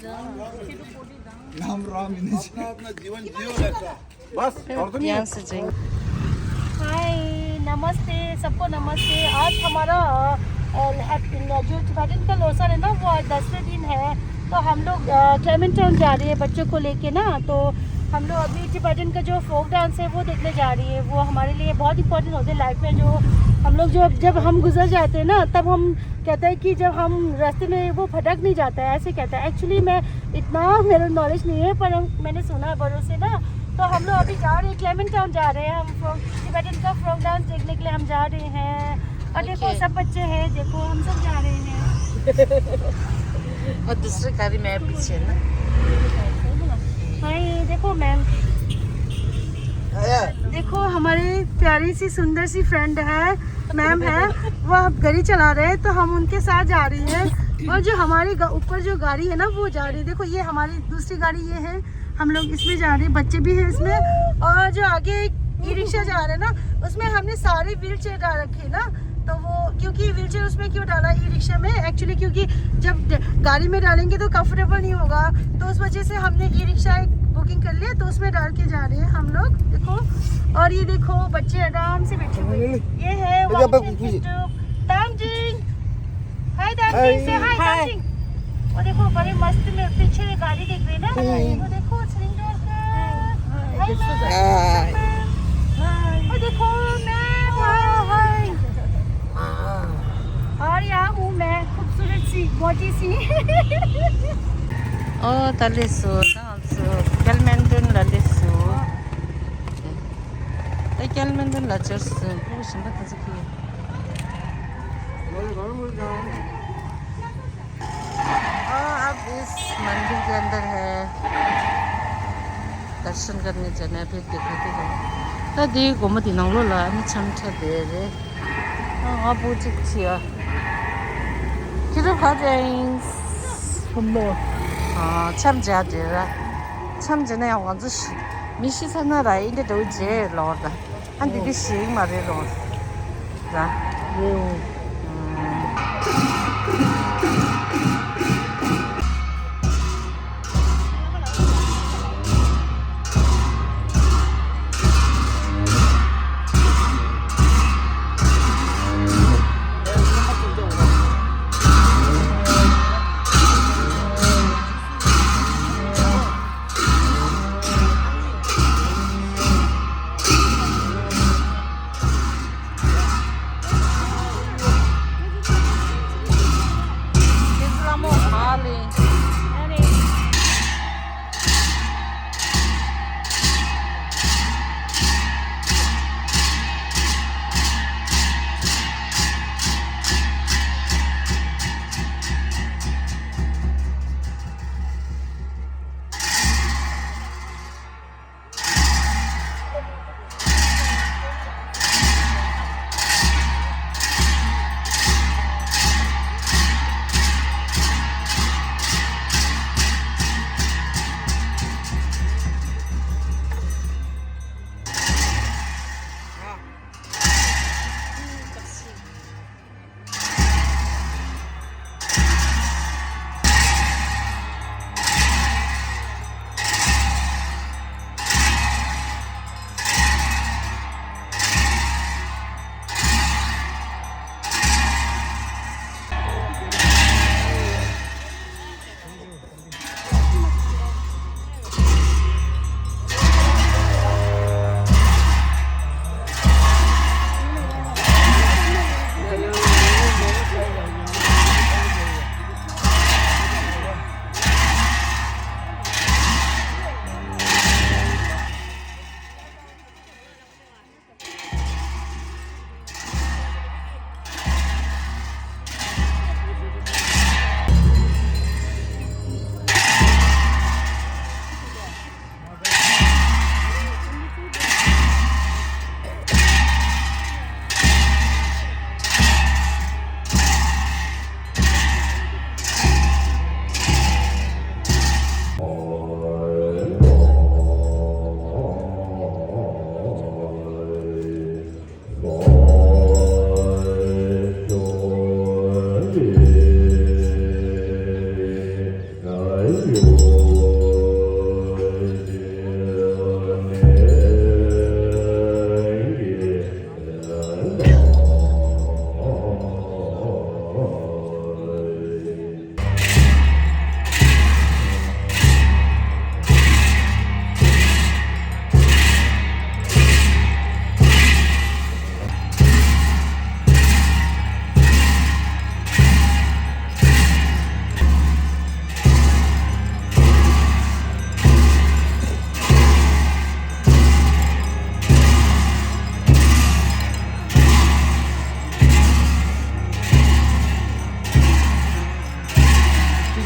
राम राम अपना अपना जीवन जियो ऐसा बस और तो यहाँ से जाएंगे। हाय नमस्ते सबको नमस्ते। आज हमारा जो टिबेटन का लोसर है ना वो आज 10वें दिन है। तो हम लोग क्लेमेंट टाउन जा रहे हैं बच्चों को लेके ना। तो हम लोग अभी टिबेटन का जो फोक डांस है वो देखने जा रही है। वो हमारे लिए बहुत इंपॉर्टेंट होते हैं लाइफ में। जो हम लोग जब हम गुजर जाते हैं ना तब हम कहते हैं कि जब हम रास्ते में वो भटक नहीं जाता है, ऐसे कहता है। एक्चुअली मैं इतना मेरा नॉलेज नहीं है पर मैंने सुना है बड़ों से ना। तो हम लोग अभी जा रहे हैं क्लेमेंट टाउन जा रहे हैं। हम टिबेटन का फ्रॉक डांस देखने के लिए हम जा रहे हैं। और देखो सब बच्चे हैं, देखो हम सब जा रहे हैं। और दूसरी गाड़ी में पीछे ना। हाँ ये देखो मैम, देखो हमारी प्यारी सी सुंदर सी फ्रेंड है, मैम है, वो अब गाड़ी चला रहे हैं तो हम उनके साथ जा रही हैं। और जो हमारी ऊपर जो गाड़ी है ना वो जा रही है। देखो ये हमारी दूसरी गाड़ी ये है, हम लोग इसमें जा रहे हैं, बच्चे भी हैं इसमें। और जो आगे ई रिक्शा जा रहे हैं ना उसमें हमने सारे व्हील चेयर डाल रखे ना। तो वो क्योंकि व्हील चेयर उसमें क्यों डाला ई रिक्शा में, एक्चुअली क्योंकि जब गाड़ी में डालेंगे तो कंफर्टेबल नहीं होगा। तो उस वजह से हमने ई रिक्शा एक बुकिंग कर लिया तो उसमें डाल के जा रहे हैं हम लोग। देखो और ये देखो बच्चे आराम से बैठे हुए। ये है दामजिंग। हाय दामजिंग से हाय दामजिंग। और देखो बड़े मस्त में पीछे गाड़ी देख रहे हैं ना। वो देखो सिलेंडर और देखो मैं हाय। और यहाँ हूँ मैं खूबसूरत सी मोटी सी। Oh, taliso, so Kelmendon la liso. Ay Kelmendon la church. Puro siya ba kasi? अब इस मंदिर के अंदर है, दर्शन करने जाना है। फिर देखते हैं। तो देखो मत इन्होंने ला नहीं चमचा दे रहे। हाँ बहुत अच्छी है। किधर खा जाएंगे? हम लोग 참 잘하더라. 참 전에 왕子미시 사나라 이게 도 제일 로다. 한 디디 씩 말해로. 자.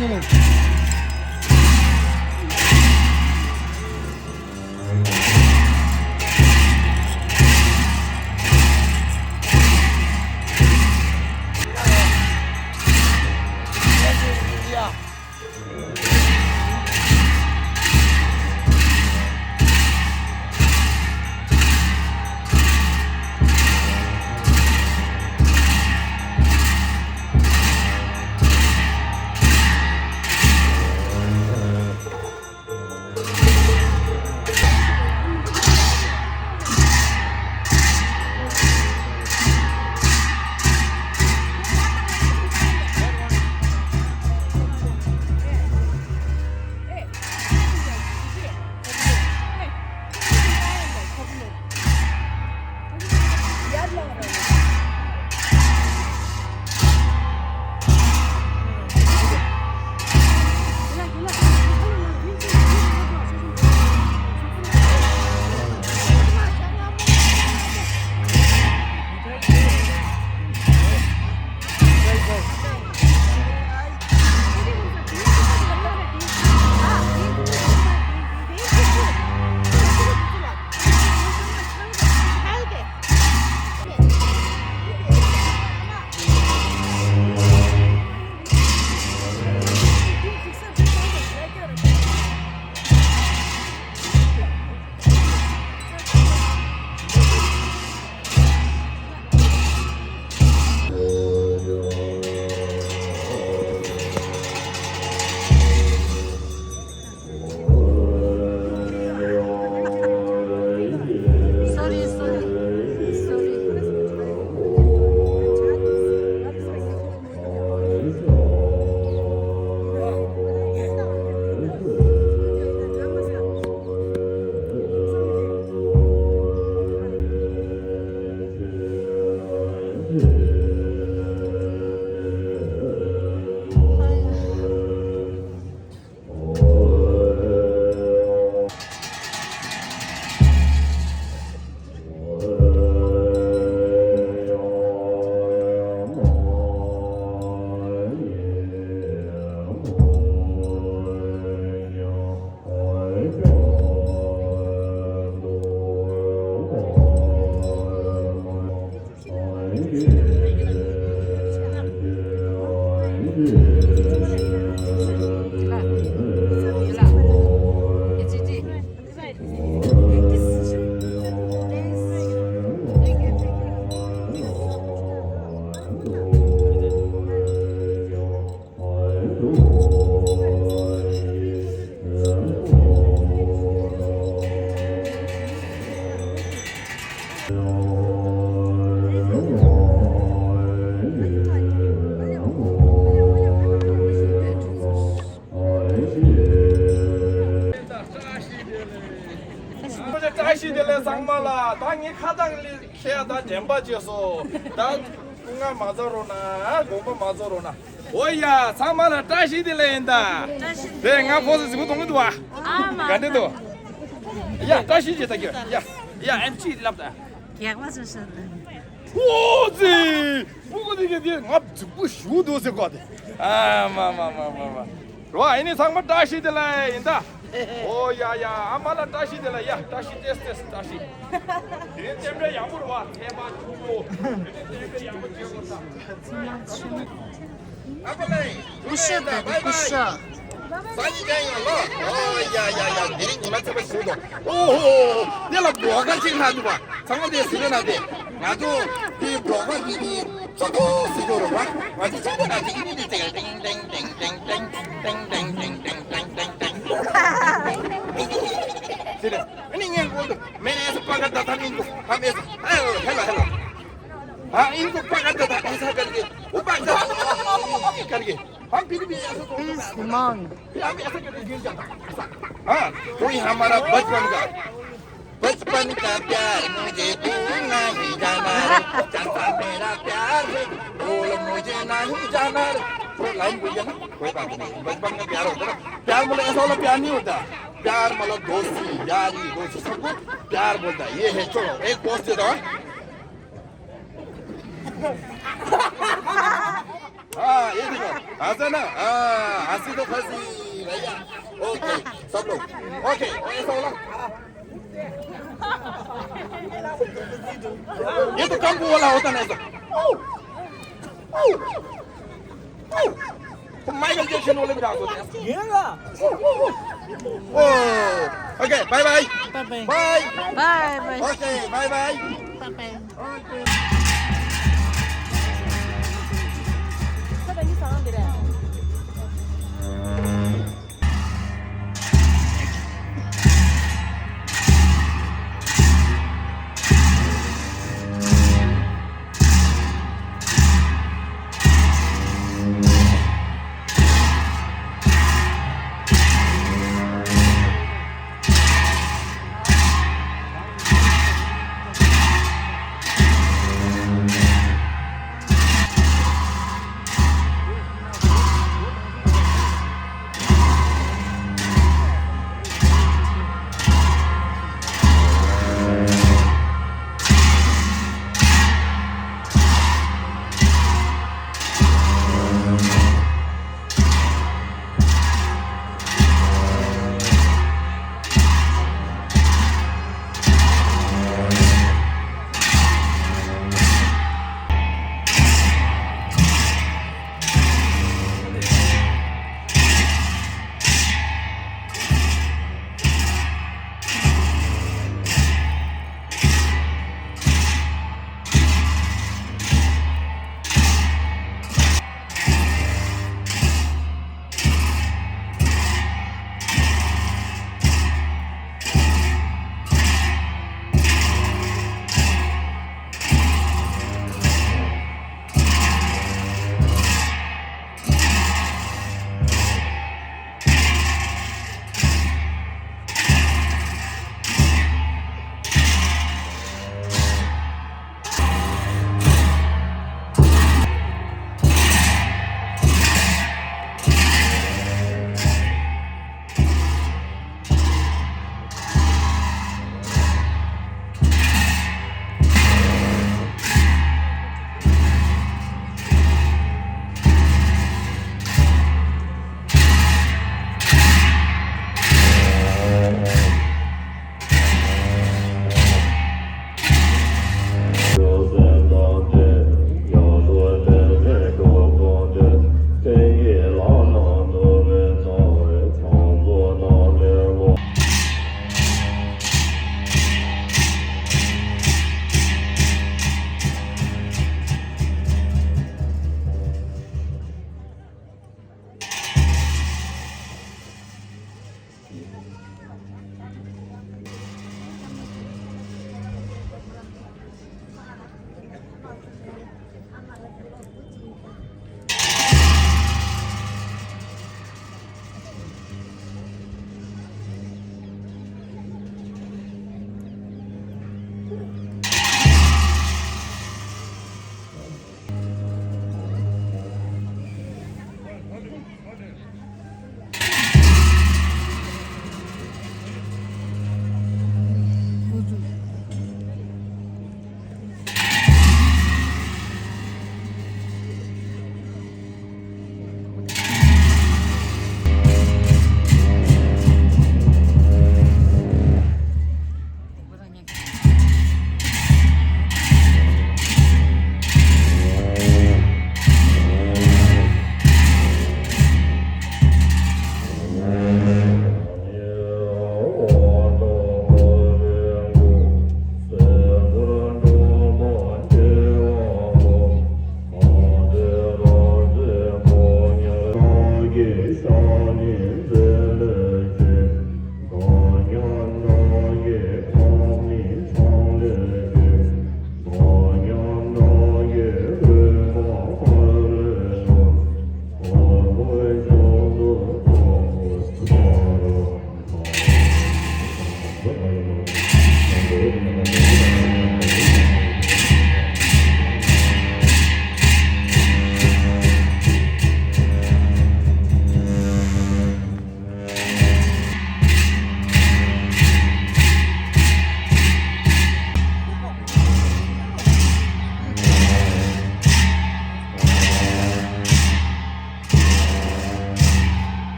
feeling? Sorry, sorry, sorry. 자시들의 상마라 당이 가장리 해야다 잼바지어서 나 공간 마저로나 공부 마저로나 오야 상마라 자시들레인다 내가 보스 지금 동도 와 간데도 야 자시지 타기 야야 MC 랍다 오지 뭐가 되게 나 죽고 쉬어도서 거다 마마마마마 와 이니 상마 자시들레인다 Oh ya ya, amala tashi de la ya, tashi test tashi. Ini tempe yamur wa, tema tubo. Ini tempe yamur jengota. Apa lagi? Kusha da, kusha. Sani jangan Allah. Oh ya ya ya, ini gimana coba sudo. Oh, dia lah bukan sih nado ba. Sama dia sudah nado. Nado di bukan di satu sudo ba. Masih sudah nado ini di teng teng teng teng teng teng teng teng teng teng teng teng teng. Sudah, ini yang bodoh. Mana sepakat datang ini, kami hello hello. Ah ini sepakat datang, saya kerja. Upah dah, kerja. हम फिर भी ऐसा तो Simon. हम ऐसा करके गिर जाता हाँ कोई हमारा बचपन का प्यार मुझे भूल नहीं जाना चलता मेरा प्यार है बोल मुझे नहीं जाना कोई लाइन बोल ना कोई बात नहीं बचपन का प्यार होता है प्यार मतलब ऐसा वाला प्यार नहीं होता प्यार मतलब दोस्ती यारी दोस्ती सबको प्यार बोलता है ये है चलो एक पोस्ट दे दो ये देखो आजा ना आसी तो फंसी भैया ओके सब लोग ओके ऐसा होगा ये तो कम वाला होता ना ऐसा तो माइकल जैक्सन वाले भी डांस होते हैं ओ okay bye bye Bye-bye. Bye Bye-bye. Okay bye bye Bye-bye.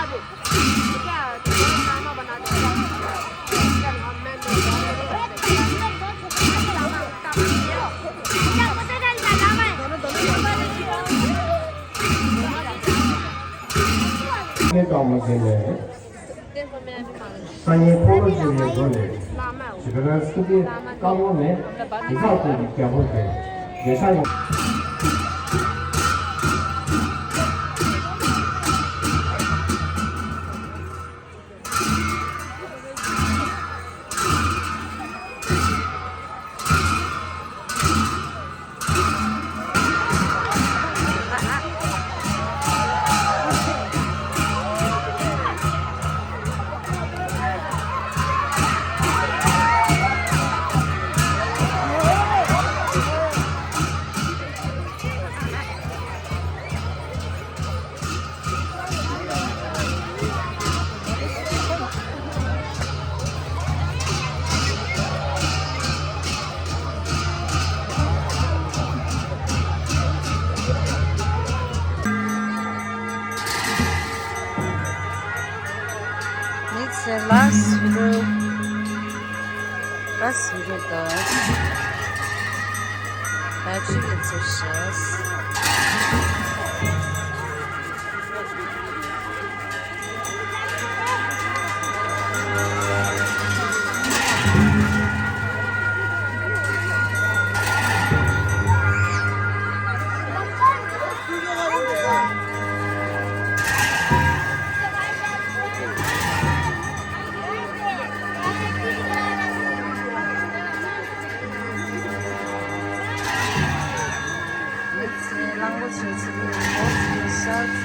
आगे နှစ်တော်မခင်နဲ့ဆိုင်ရင်ပေါ်လို့ရှိနေတော့လေဒီကနေ့စတူကောင်းလို့နဲ့ဒီကောက်ကိုကြောက်ဖို့ပဲရေဆိုင် It's the last video guys. Actually it's a chest. Language is